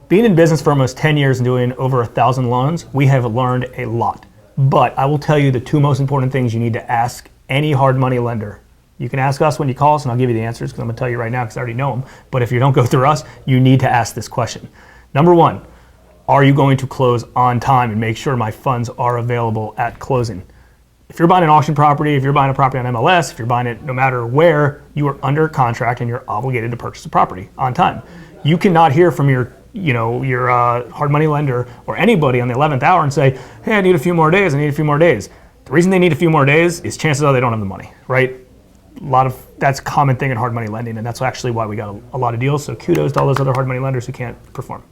Being in business for almost 10 years and doing over 1,000 loans, we have learned a lot. But I will tell you the two most important things you need to ask any hard money lender. You can ask us when you call us and I'll give you the answers because I'm gonna tell you right now because I already know them. But if you don't go through us, you need to ask this question. Number one, are you going to close on time and make sure my funds are available at closing? If you're buying an auction property, if you're buying a property on MLS, if you're buying it no matter where, you are under contract and you're obligated to purchase the property on time. You cannot hear from your hard money lender or anybody on the 11th hour and say, hey, I need a few more days, I need a few more days. The reason they need a few more days is chances are they don't have the money, right? That's a common thing in hard money lending, and that's actually why we got a lot of deals, so kudos to all those other hard money lenders who can't perform.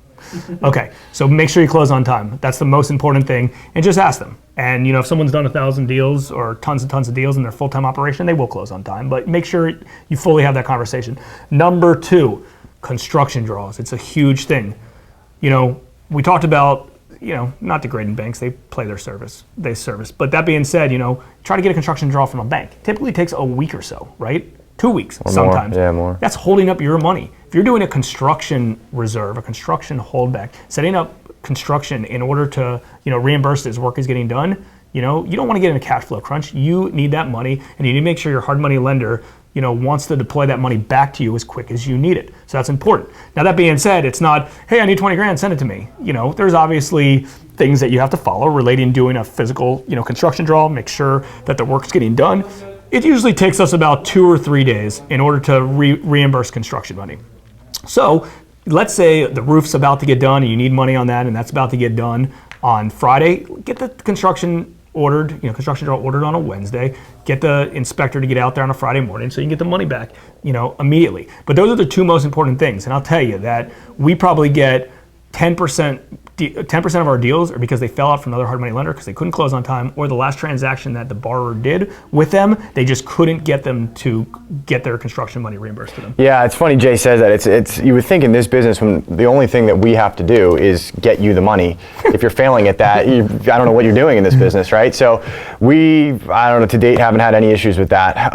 Okay, so make sure you close on time. That's the most important thing, and just ask them. And if someone's done 1,000 deals or tons and tons of deals in their full-time operation, they will close on time, but make sure you fully have that conversation. Number two, construction draws. It's a huge thing. We talked about, not degrading banks, they play their service, But that being said, try to get a construction draw from a bank. Typically takes a week or so, right? 2 weeks or sometimes. More. Yeah, more. That's holding up your money. If you're doing a construction reserve, a construction holdback, setting up construction in order to, reimburse as work is getting done, you don't want to get in a cash flow crunch. You need that money, and you need to make sure your hard money lender wants to deploy that money back to you as quick as you need it. So that's important. Now that being said, it's not, hey, I need 20 grand, send it to me. There's obviously things that you have to follow relating doing a physical, construction draw, make sure that the work's getting done. It usually takes us about 2 or 3 days in order to reimburse construction money. So let's say the roof's about to get done and you need money on that and that's about to get done on Friday. Get the construction ordered, construction draw ordered on a Wednesday, get the inspector to get out there on a Friday morning so you can get the money back, immediately. But those are the two most important things. And I'll tell you that we probably get 10% of our deals are because they fell out from another hard money lender because they couldn't close on time, or the last transaction that the borrower did with them, they just couldn't get them to get their construction money reimbursed to them. Yeah, it's funny Jay says that. It's you would think in this business when the only thing that we have to do is get you the money. If you're failing at that, I don't know what you're doing in this business, right? So I don't know, to date haven't had any issues with that.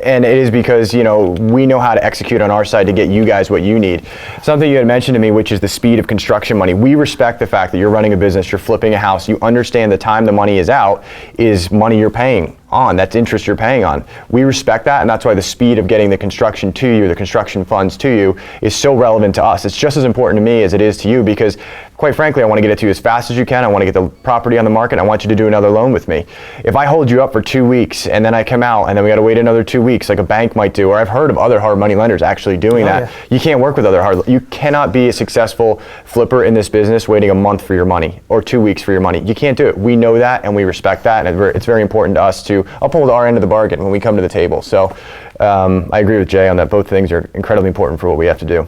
And it is because, we know how to execute on our side to get you guys what you need. Something you had mentioned to me, which is the speed of construction money. We respect the fact that you're running a business, you're flipping a house, you understand the time the money is out is money you're paying on, that's interest you're paying on. We respect that, and that's why the speed of getting the construction to you, the construction funds to you, is so relevant to us. It's just as important to me as it is to you because, quite frankly, I want to get it to you as fast as you can. I want to get the property on the market. I want you to do another loan with me. If I hold you up for 2 weeks and then I come out and then we got to wait another 2 weeks like a bank might do, or I've heard of other hard money lenders actually doing that. Yeah. You can't work with you cannot be a successful flipper in this business waiting a month for your money or 2 weeks for your money. You can't do it. We know that and we respect that, and it's very important to us to uphold our end of the bargain when we come to the table. So I agree with Jay on that. Both things are incredibly important for what we have to do.